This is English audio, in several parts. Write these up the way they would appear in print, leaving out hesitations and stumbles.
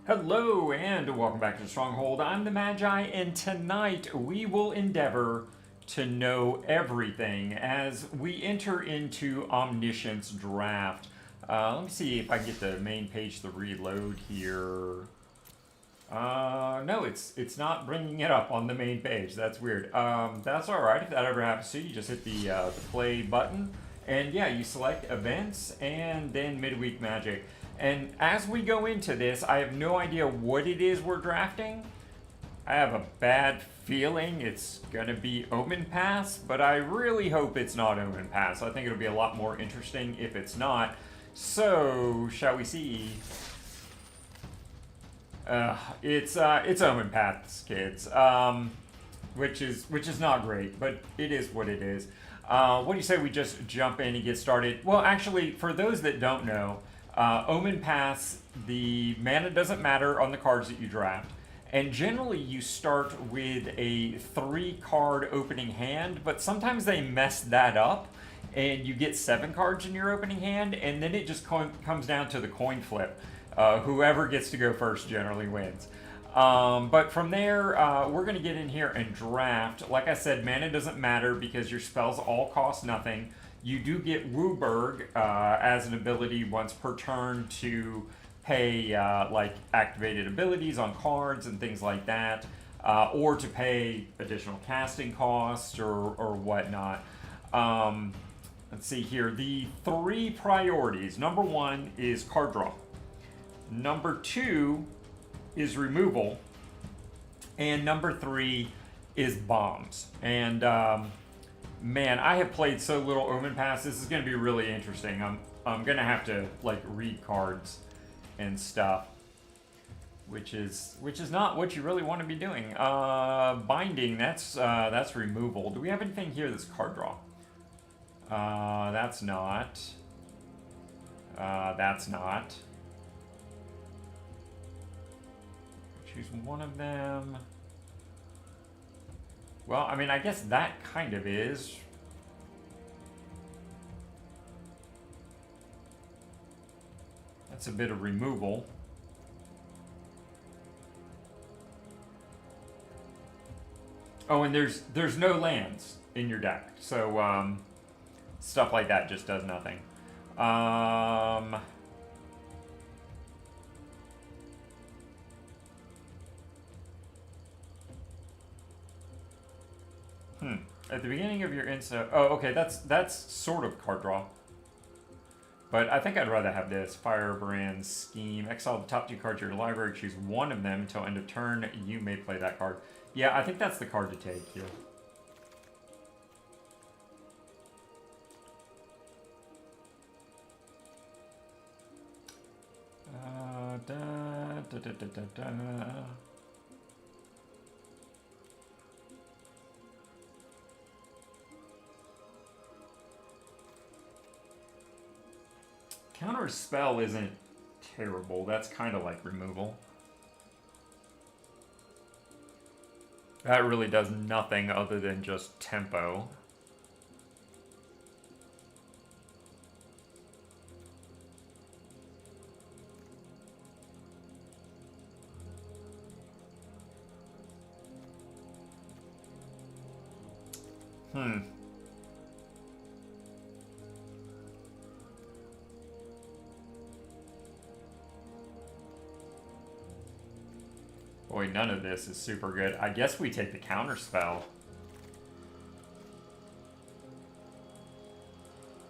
Hello and welcome back to Stronghold. I'm the Magi, and tonight we will endeavor to know everything as we enter into Omniscience draft. Let me see if I can get the main page to reload here. No, it's not bringing it up on the main page. That's weird. That's all right if that ever happens to you. You just hit the play button, and yeah, you select events and then midweek magic. And as we go into this, I have no idea what it is we're drafting. I have a bad feeling it's gonna be Omen Pass, but I really hope it's not Omen Pass. I think it'll be a lot more interesting if it's not. So, shall we see? It's Omen Paths, kids. Which is not great, but it is what it is. What do you say we just jump in and get started? Well, actually, for those that don't know, Omen Pass, the mana doesn't matter on the cards that you draft, and generally you start with a 3-card opening hand, but sometimes they mess that up, and you get 7 cards in your opening hand, and then it just comes down to the coin flip. Whoever gets to go first generally wins. But from there, we're going to get in here and draft. Like I said, mana doesn't matter because your spells all cost nothing. You do get Wooburg as an ability once per turn to pay like activated abilities on cards and things like that, or to pay additional casting costs or whatnot. Let's see here. The 3 priorities. Number 1 is card draw. Number 2 is removal, and number 3 is bombs. And man, I have played so little Omen Pass. This is going to be really interesting. I'm going to have to like read cards and stuff, which is not what you really want to be doing. Binding, that's removal. Do we have anything here that's card draw? That's not. That's not. Choose one of them. Well, I mean, I guess that kind of is. That's a bit of removal. Oh, and there's no lands in your deck, so stuff like that just does nothing. At the beginning of your insta... Oh, okay, that's sort of card draw. But I think I'd rather have this. Firebrand Scheme. Exile the top 2 cards of your library. Choose one of them until end of turn. You may play that card. Yeah, I think that's the card to take here. Counter spell isn't terrible. That's kind of like removal. That really does nothing other than just tempo. Boy, none of this is super good. I guess we take the counter spell.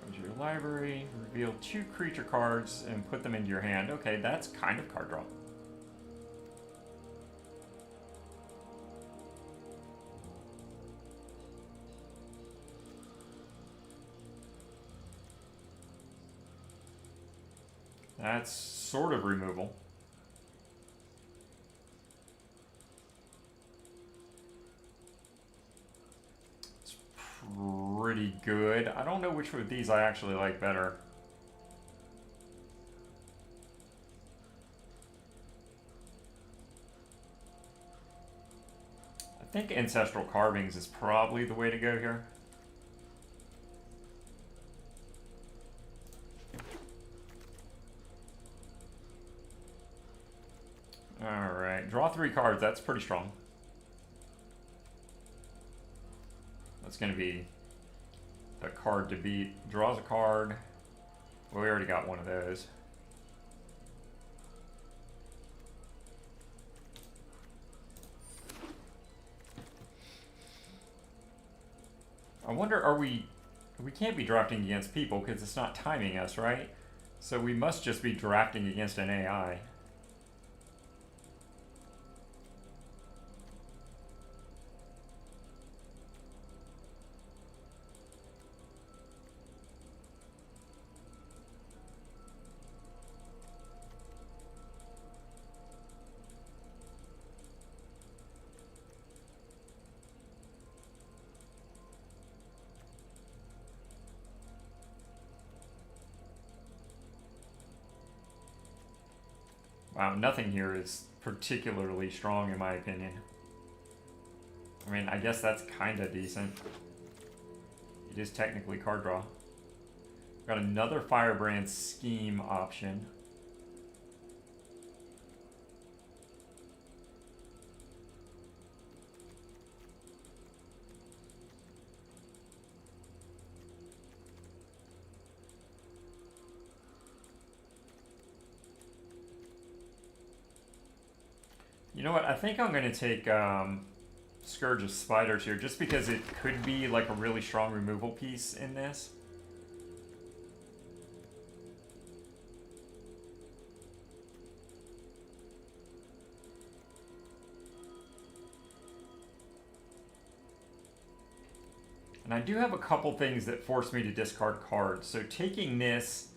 Go to your library, reveal 2 creature cards, and put them into your hand. Okay, that's kind of card draw. That's sort of removal. Pretty good. I don't know which of these I actually like better. I think Ancestral Carvings is probably the way to go here. Alright, draw 3 cards. That's pretty strong. That's going to be a card to beat. Draws a card. Well, we already got one of those. I wonder, we can't be drafting against people because it's not timing us, right? So we must just be drafting against an AI. Wow, nothing here is particularly strong in my opinion. I mean, I guess that's kind of decent. It is technically card draw. Got another Firebrand scheme option. You know what? I think I'm going to take Scourge of Spiders here, just because it could be like a really strong removal piece in this. And I do have a couple things that force me to discard cards. So taking this,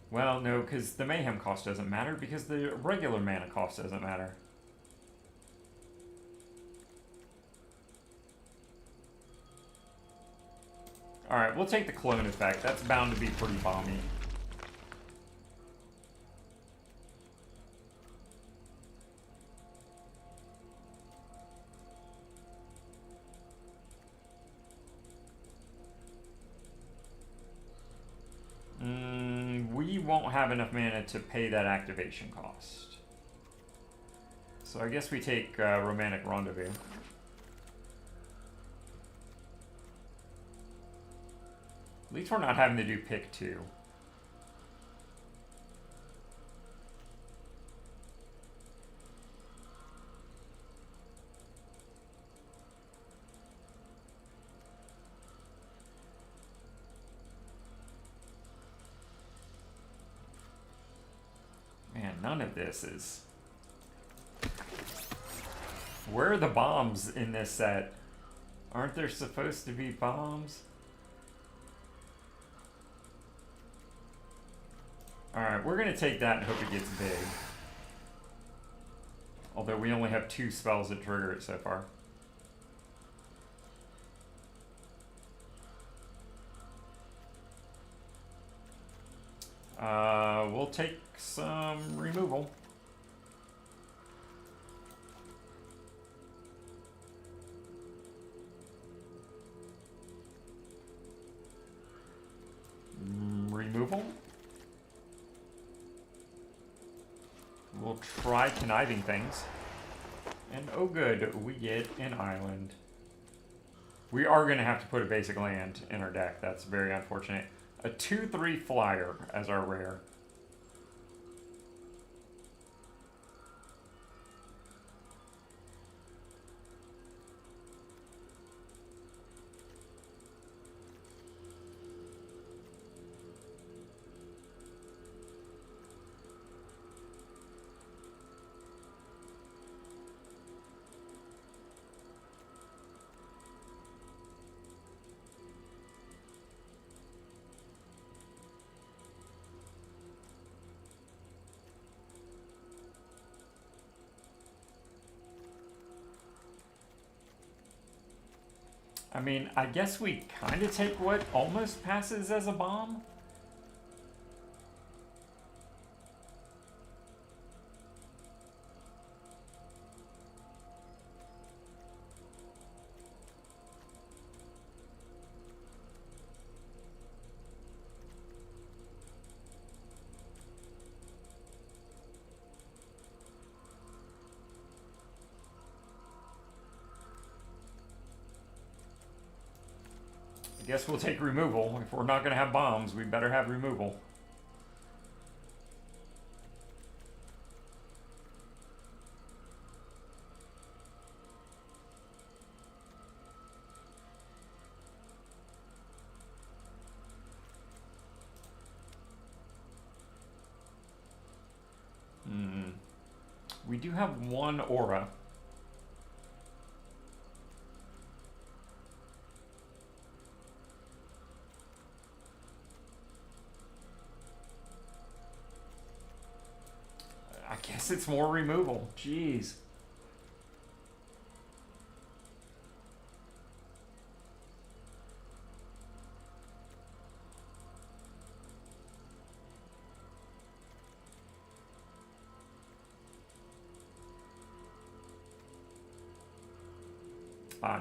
well, no, because the Mayhem cost doesn't matter, because the regular mana cost doesn't matter. Alright, we'll take the clone effect. That's bound to be pretty bomby. We won't have enough mana to pay that activation cost. So I guess we take Romantic Rendezvous. At least we're not having to do pick 2. Man, none of this is... Where are the bombs in this set? Aren't there supposed to be bombs? Alright, we're going to take that and hope it gets big. Although we only have 2 spells that trigger it so far. We'll take some removal. Removal? We'll try Conniving Things. And oh good, we get an island. We are going to have to put a basic land in our deck. That's very unfortunate. A 2/3 flyer as our rare. I mean, I guess we kind of take what almost passes as a bomb. guess we'll take removal. If we're not going to have bombs, we better have removal. We do have one aura. I guess it's more removal. Jeez.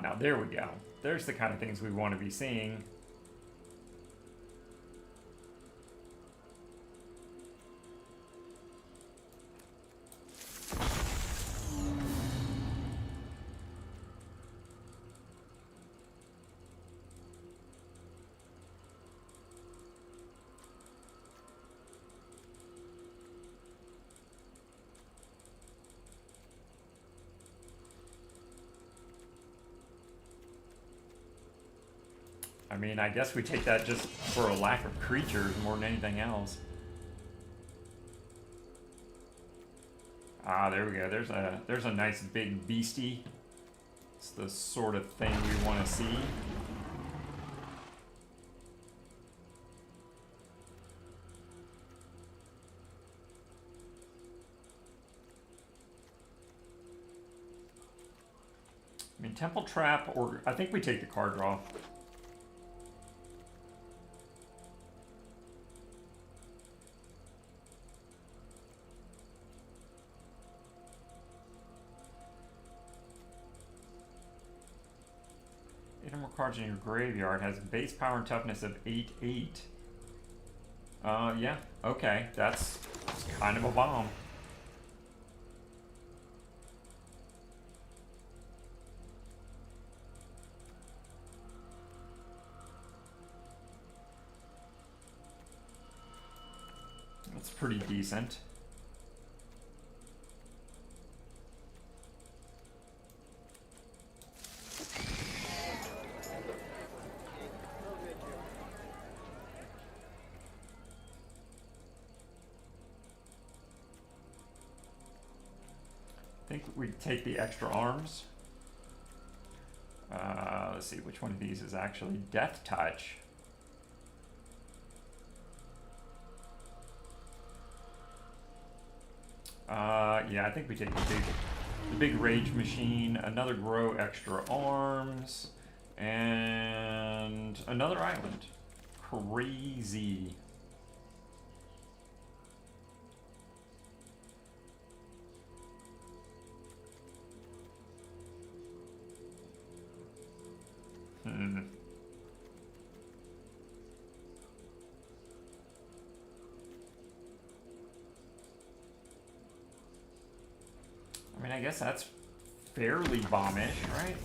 Now there we go. There's the kind of things we want to be seeing. I mean, I guess we take that just for a lack of creatures more than anything else. There we go. There's a nice big beastie. It's the sort of thing we want to see. I mean, Temple Trap, or I think we take the card draw. Cards in your graveyard has base power and toughness of 8/8. Yeah, okay, that's kind of a bomb. That's pretty decent. I think we'd take the extra arms. Let's see, which one of these is actually Death Touch? Yeah, I think we take the big Rage Machine, another Grow extra arms, and another island. Crazy. I mean, I guess that's fairly bombish, right?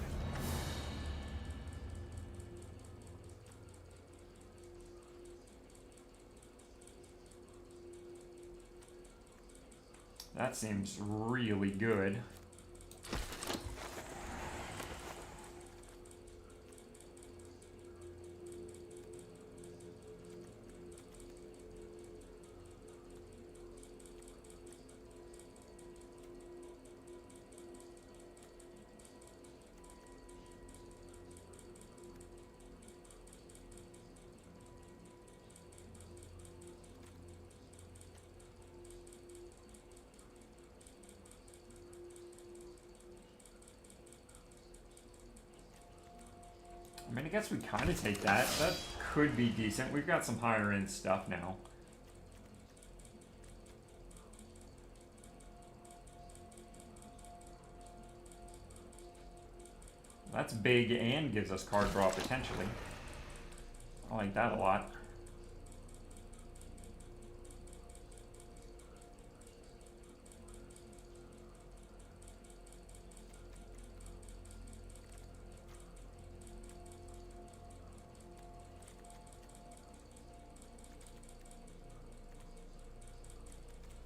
That seems really good. I mean, I guess we kind of take that. That could be decent. We've got some higher end stuff now. That's big and gives us card draw potentially. I like that a lot.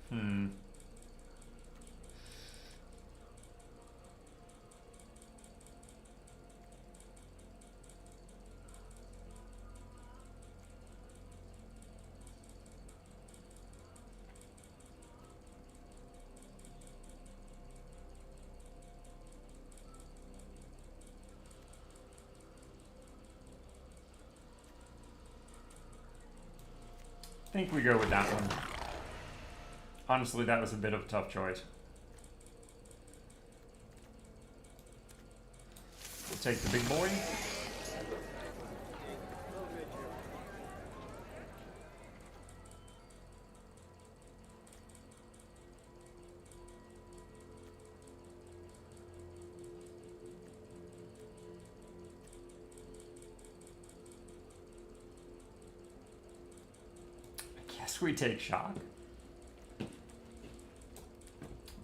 Hmm. I think we go with that one. Honestly, that was a bit of a tough choice. We'll take the big boy. I guess we take shock.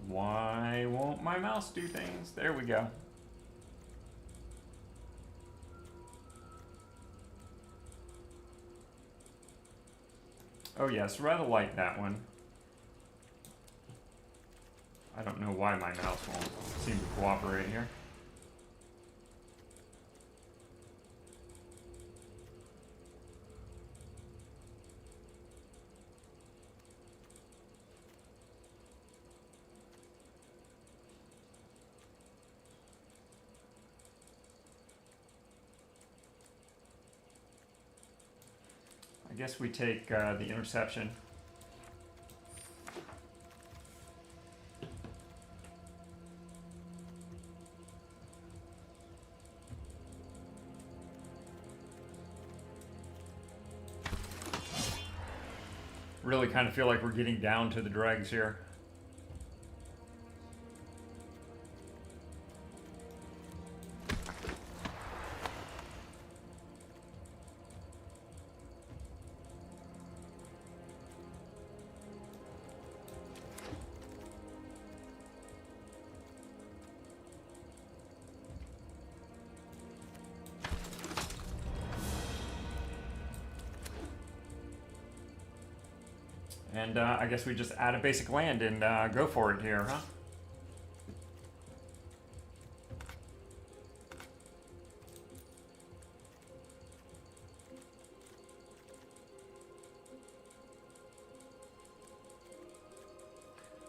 Why won't my mouse do things? There we go. Oh yes, rather like that one. I don't know why my mouse won't seem to cooperate here. I guess we take the interception. Really kind of feel like we're getting down to the dregs here. And I guess we just add a basic land and go for it here, huh?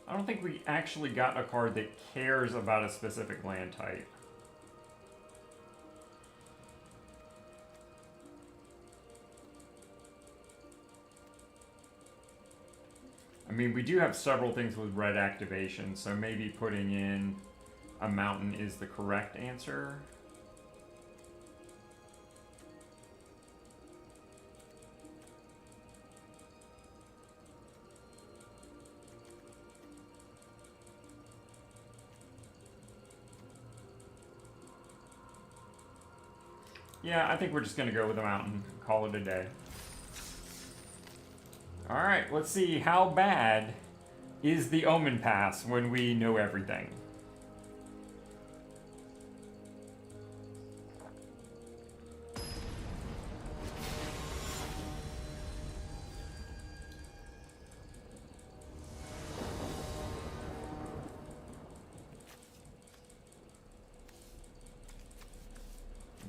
I don't think we actually got a card that cares about a specific land type. I mean, we do have several things with red activation, so maybe putting in a mountain is the correct answer. Yeah, I think we're just going to go with a mountain, call it a day. Alright, let's see how bad is the Omen Pass when we know everything.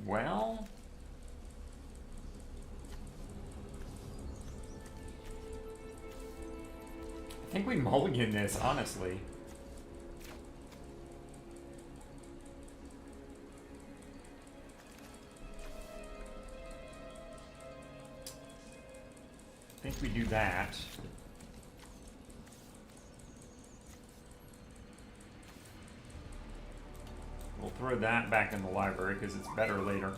Well, I think we mulligan this, honestly. I think we do that. We'll throw that back in the library because it's better later.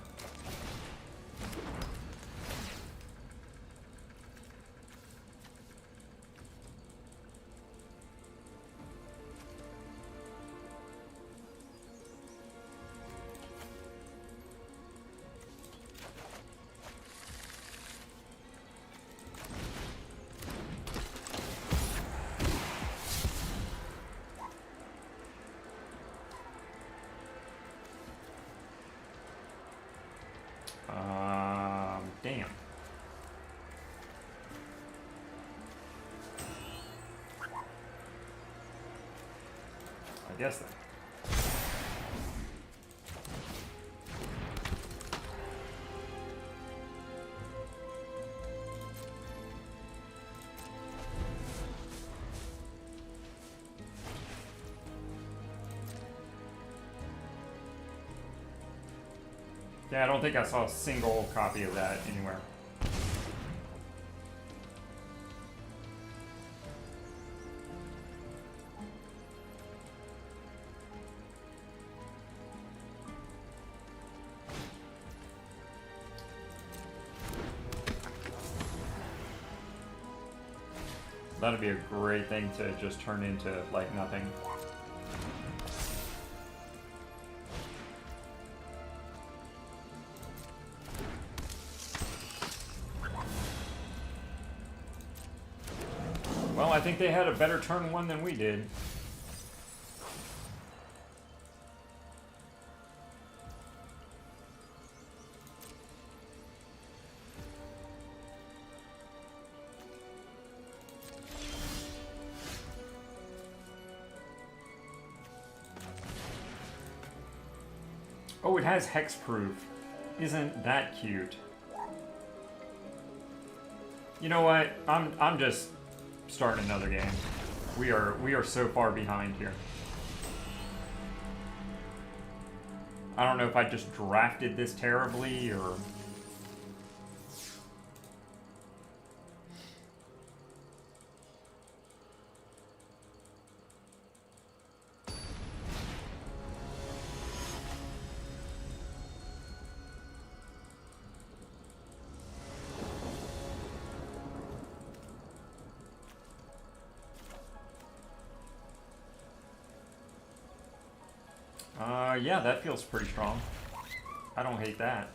Yes, then. Yeah, I don't think I saw a single copy of that anywhere. That'd be a great thing to just turn into, like, nothing. Well, I think they had a better turn one than we did. Oh, it has hexproof. Isn't that cute? You know what? I'm just starting another game. We are so far behind here. I don't know if I just drafted this terribly or... yeah, that feels pretty strong. I don't hate that.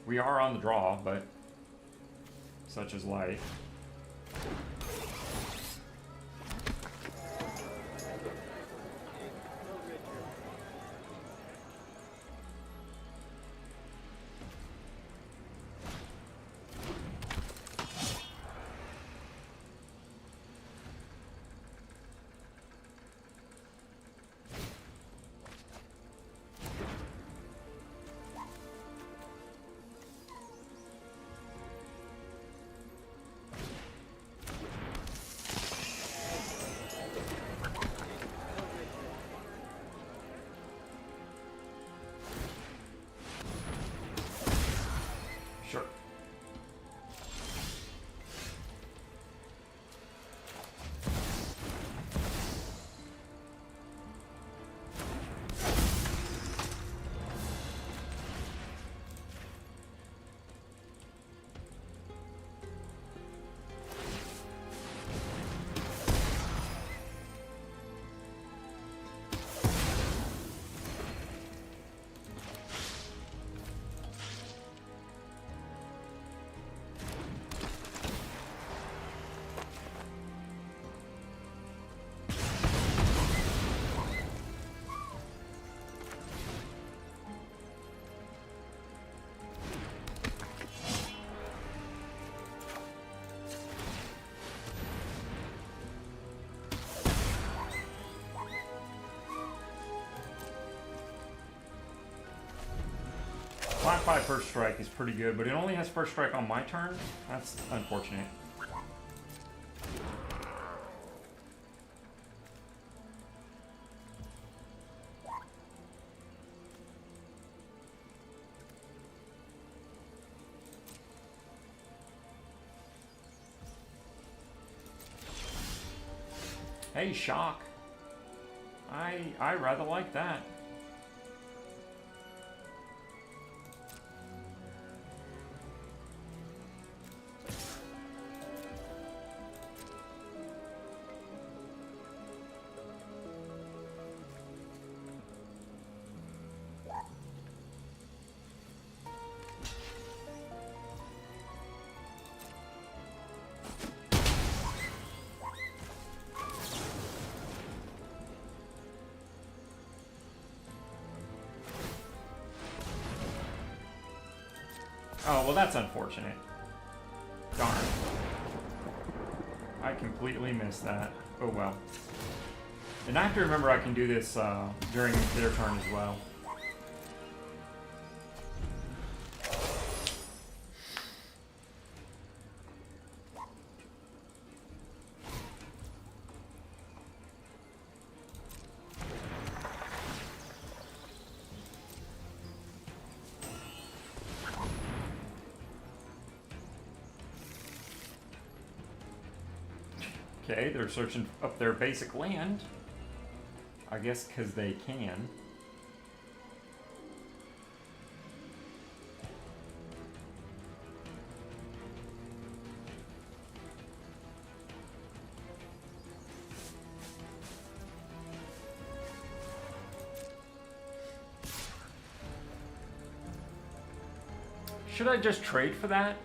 We are on the draw, but such is life. Sure. Flat 5 first strike is pretty good, but it only has first strike on my turn. That's unfortunate. Hey, shock. I rather like that. Oh, well, that's unfortunate. Darn. I completely missed that. Oh well. And I have to remember I can do this during their turn as well. Okay, they're searching up their basic land. I guess because they can. Should I just trade for that?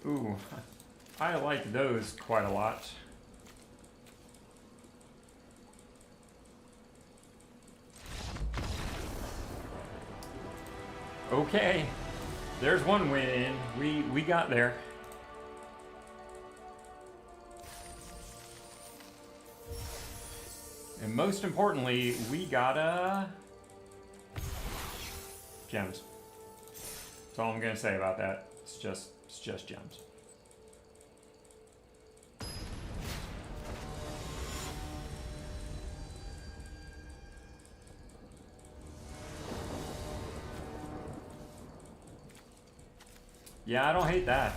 Ooh, I like those quite a lot. Okay, there's one win. We got there. And most importantly, we got gems. That's all I'm gonna say about that. It's just gems. Yeah, I don't hate that.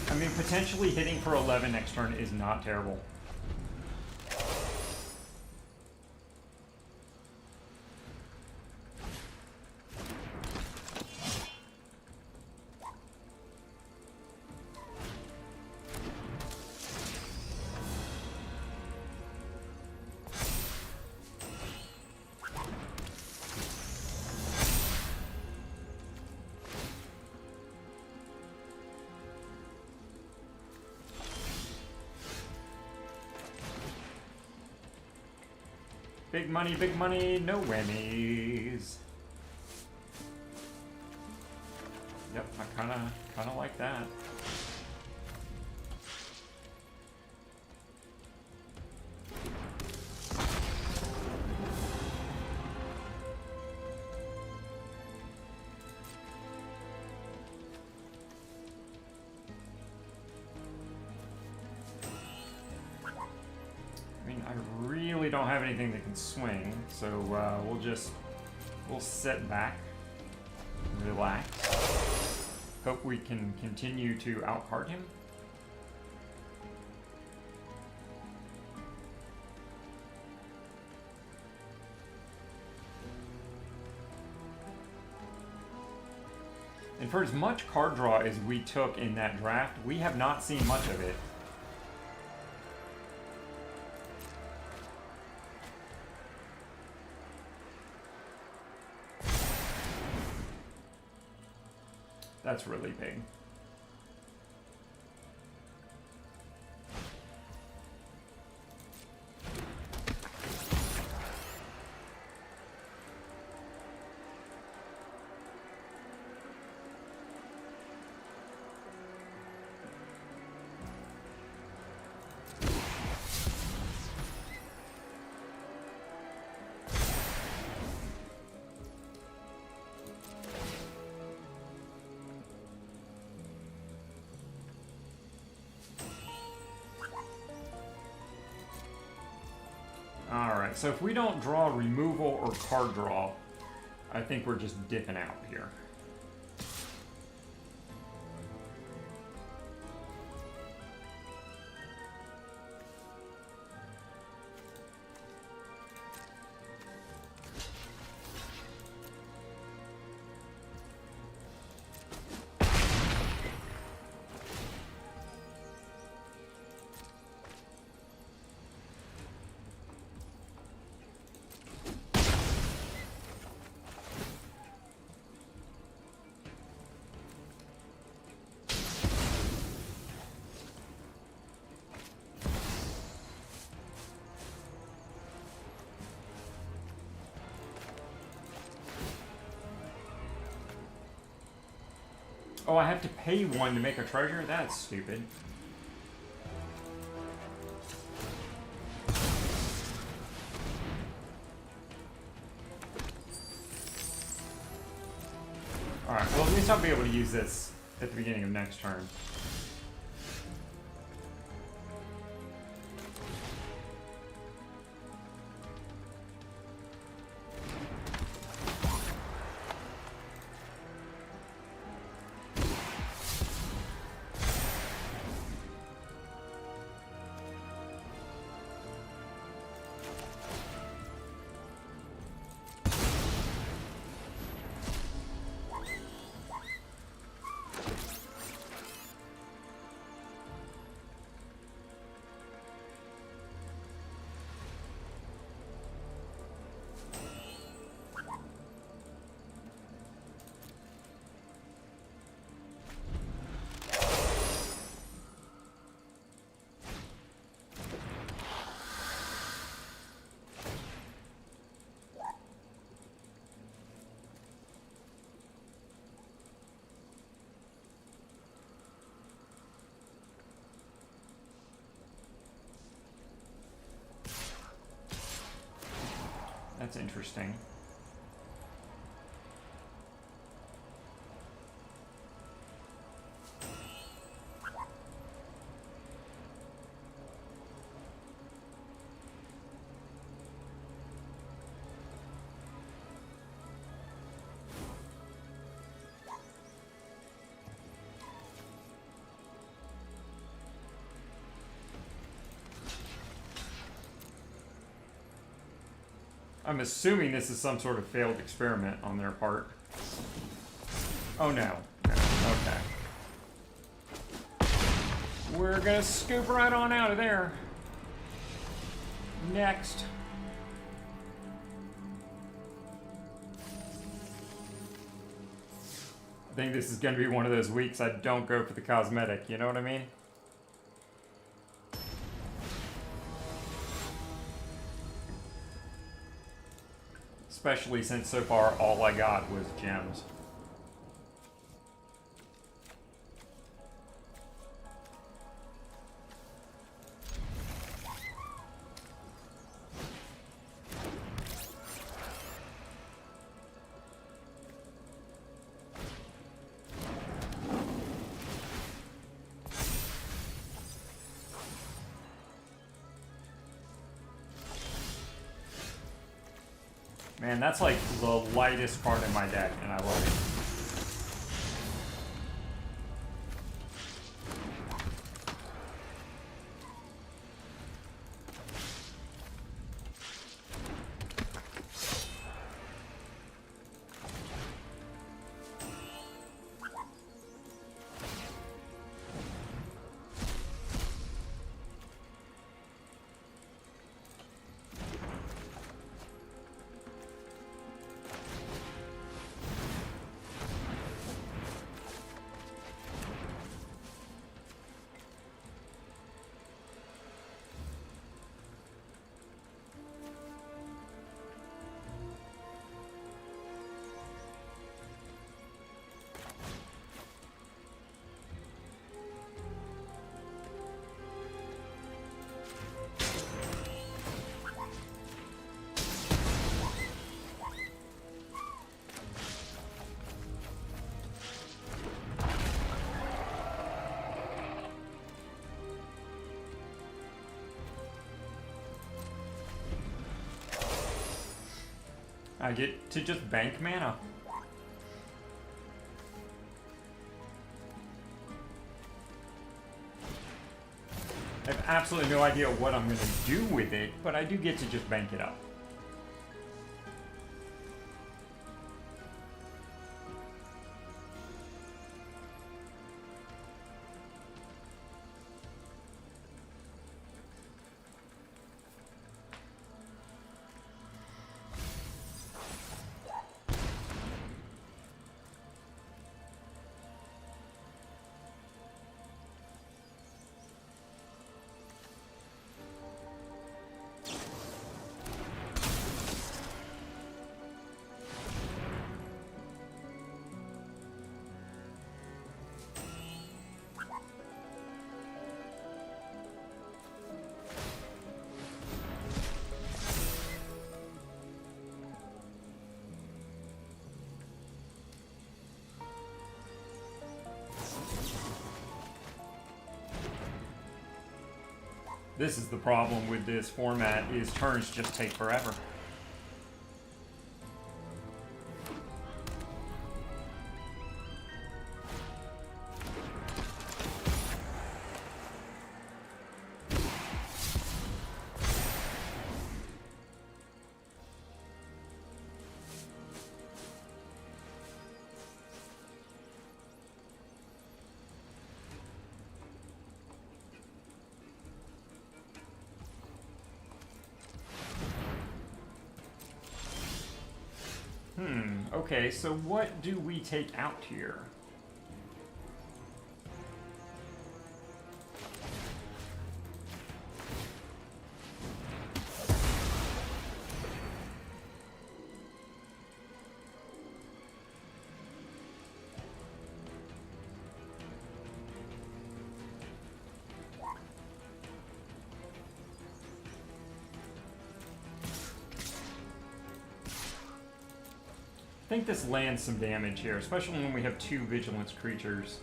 I mean, potentially hitting for 11 next turn is not terrible. Big money, no whammies. Yep, I kinda like that. Don't have anything that can swing, so we'll sit back, relax, hope we can continue to outcard him. And for as much card draw as we took in that draft, we have not seen much of it. That's really big. Alright, so if we don't draw removal or card draw, I think we're just dipping out here. Oh, I have to pay one to make a treasure? That's stupid. Alright, well at least I'll be able to use this at the beginning of next turn. That's interesting. I'm assuming this is some sort of failed experiment on their part. Oh no. No. Okay. We're gonna scoop right on out of there. Next. I think this is gonna be one of those weeks I don't go for the cosmetic, you know what I mean? Especially since so far all I got was gems. Man, that's like the lightest card in my deck, and I love it. I get to just bank mana. I have absolutely no idea what I'm going to do with it, but I do get to just bank it up. This is the problem with this format, is turns just take forever. Okay, so what do we take out here? I think this lands some damage here, especially when we have two vigilance creatures.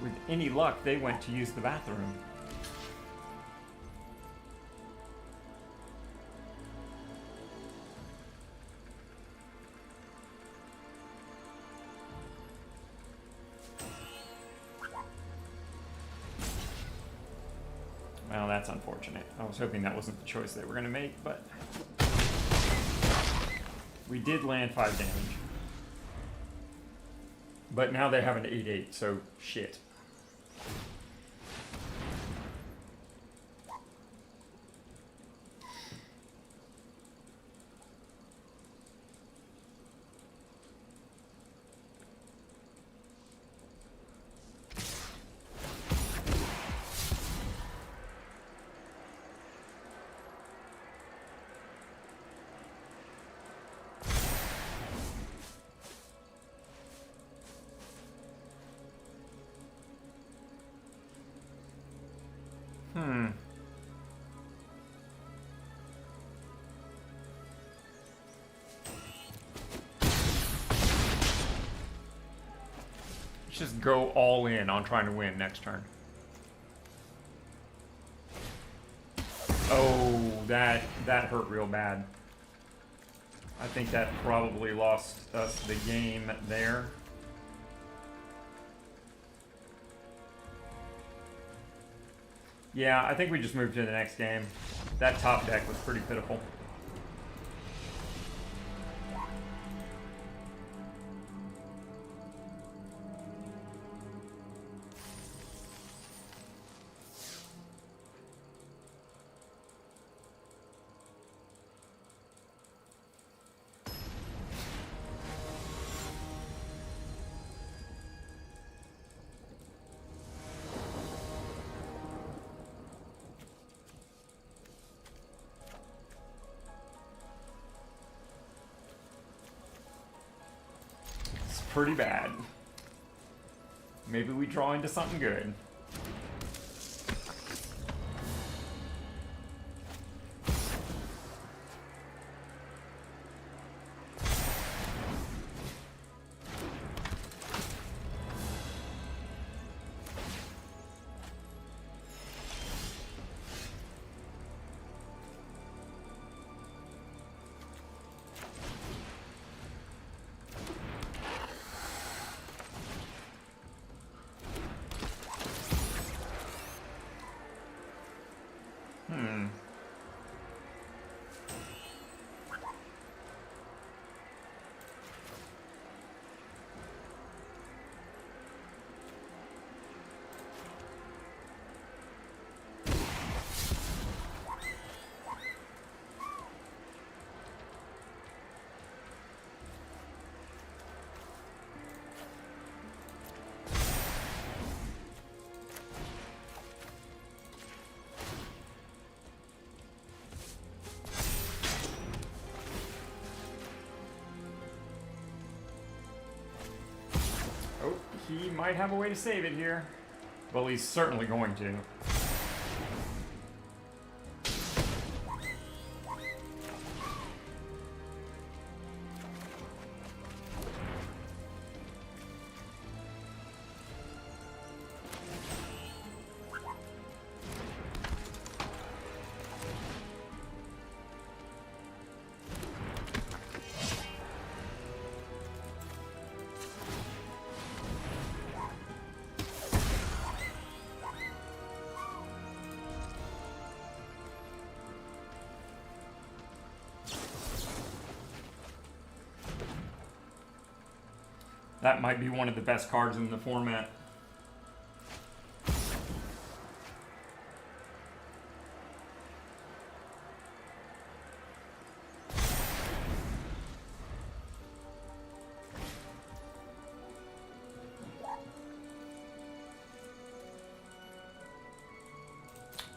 With any luck, they went to use the bathroom. Well, that's unfortunate. I was hoping that wasn't the choice they were going to make, but we did land 5 damage. But now they have an 8/8, so shit. Just go all in on trying to win next turn. Oh, that hurt real bad. I think that probably lost us the game there. Yeah, I think we just moved to the next game. That top deck was pretty pitiful. Pretty bad. Maybe we draw into something good. he might have a way to save it here. Well, he's certainly going to. That might be one of the best cards in the format.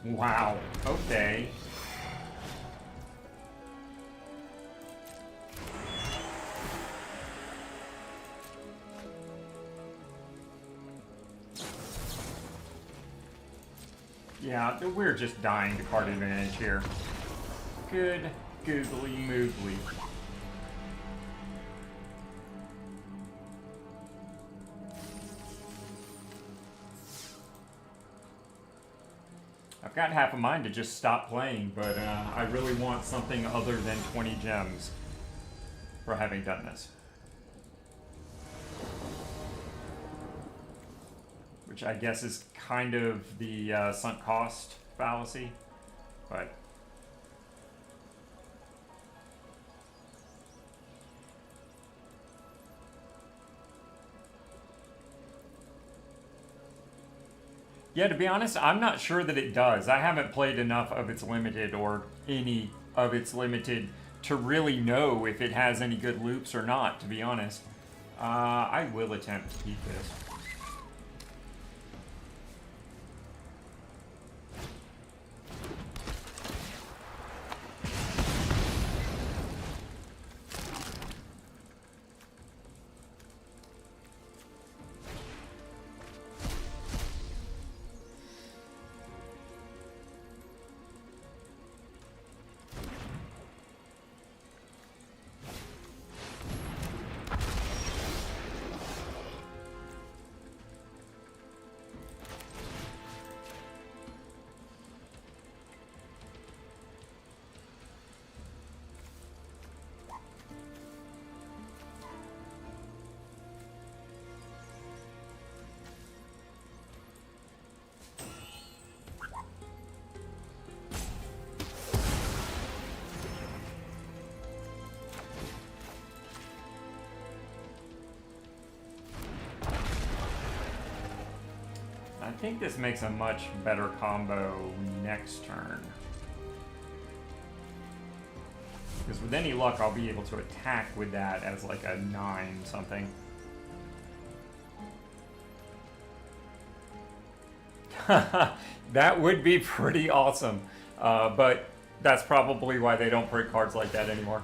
Wow, okay. Yeah, we're just dying to card advantage here. Good googly moogly. I've got half a mind to just stop playing, but I really want something other than 20 gems for having done this. Which I guess is kind of the sunk cost fallacy, but yeah, to be honest, I'm not sure that it does. I haven't played enough of its limited or any of its limited to really know if it has any good loops or not, to be honest. I will attempt to keep this. I think this makes a much better combo next turn. Because with any luck, I'll be able to attack with that as like a 9 something. That would be pretty awesome. But that's probably why they don't print cards like that anymore.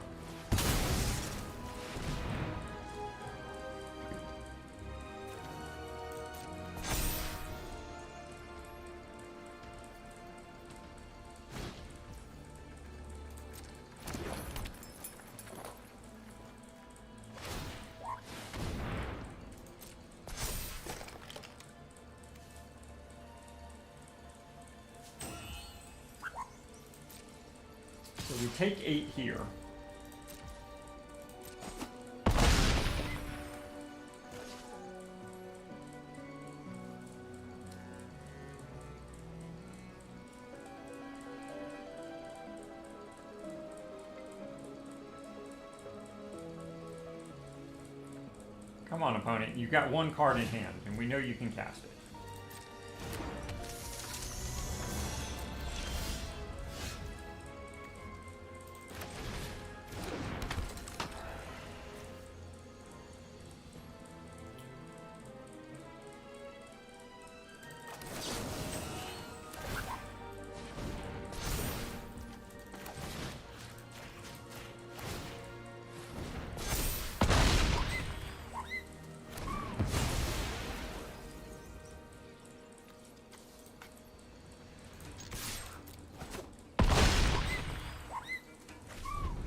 So we take 8 here. Come on, opponent. You've got 1 card in hand, and we know you can cast it.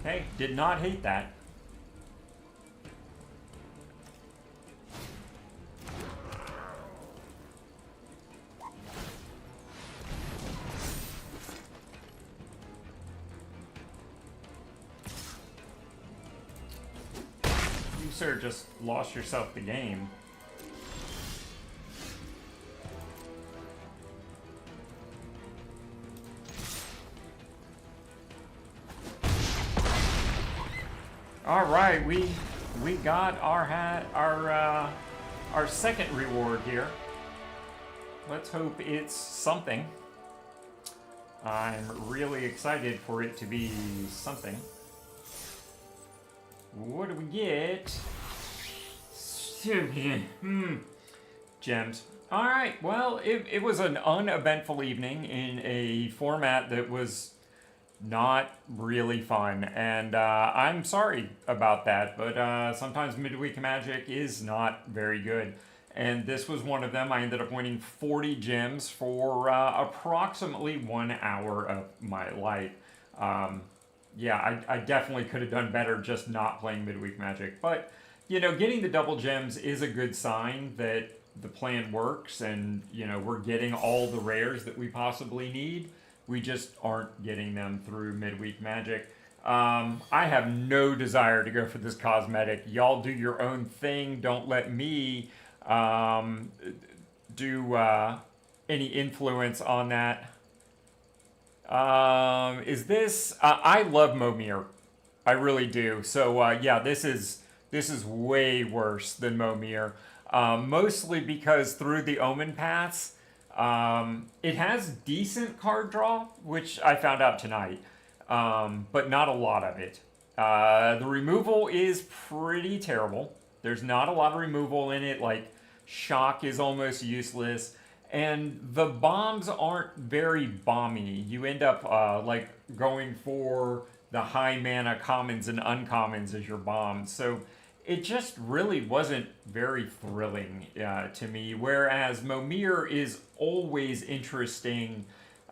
Hey, did not hate that. You, sir, just lost yourself the game. All right, we got our second reward here. Let's hope it's something. I'm really excited for it to be something. What do we get? Gems. All right. Well, it was an uneventful evening in a format that was not really fun, and I'm sorry about that, but sometimes midweek Magic is not very good, and this was one of them. I ended up winning 40 gems for approximately 1 hour of my life. Yeah, I definitely could have done better just not playing midweek Magic, but you know, getting the double gems is a good sign that the plan works, and you know, we're getting all the rares that we possibly need. We just aren't getting them through midweek Magic. I have no desire to go for this cosmetic. Y'all do your own thing. Don't let me do any influence on that. Is this? I love Momir. I really do. So yeah, this is way worse than Momir. Mostly because through the Omen Paths, it has decent card draw, which I found out tonight, but not a lot of it. The removal is pretty terrible. There's not a lot of removal in it, like shock is almost useless, and the bombs aren't very bomby. You end up like going for the high mana commons and uncommons as your bombs, so it just really wasn't very thrilling to me, whereas Momir is always interesting.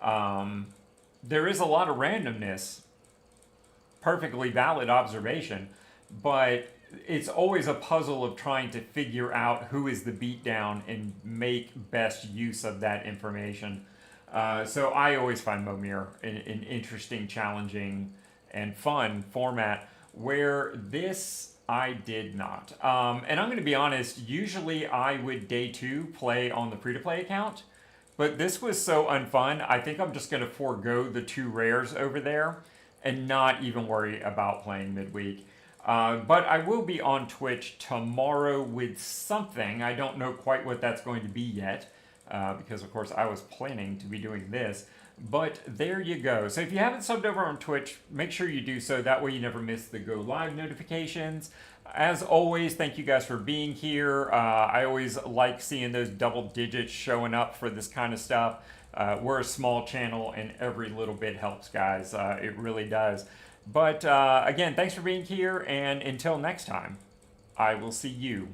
There is a lot of randomness, perfectly valid observation, but it's always a puzzle of trying to figure out who is the beatdown and make best use of that information. So I always find Momir an interesting, challenging, and fun format, where this I did not. And I'm going to be honest, usually I would day 2 play on the free-to-play account, but this was so unfun, I think I'm just going to forego the 2 rares over there and not even worry about playing midweek. But I will be on Twitch tomorrow with something. I don't know quite what that's going to be yet, because of course I was planning to be doing this. But there you go. So if you haven't subbed over on Twitch, make sure you do so. That way you never miss the go live notifications. As always, thank you guys for being here. I always like seeing those double digits showing up for this kind of stuff. We're a small channel, and every little bit helps, guys. It really does. But again, thanks for being here, and until next time, I will see you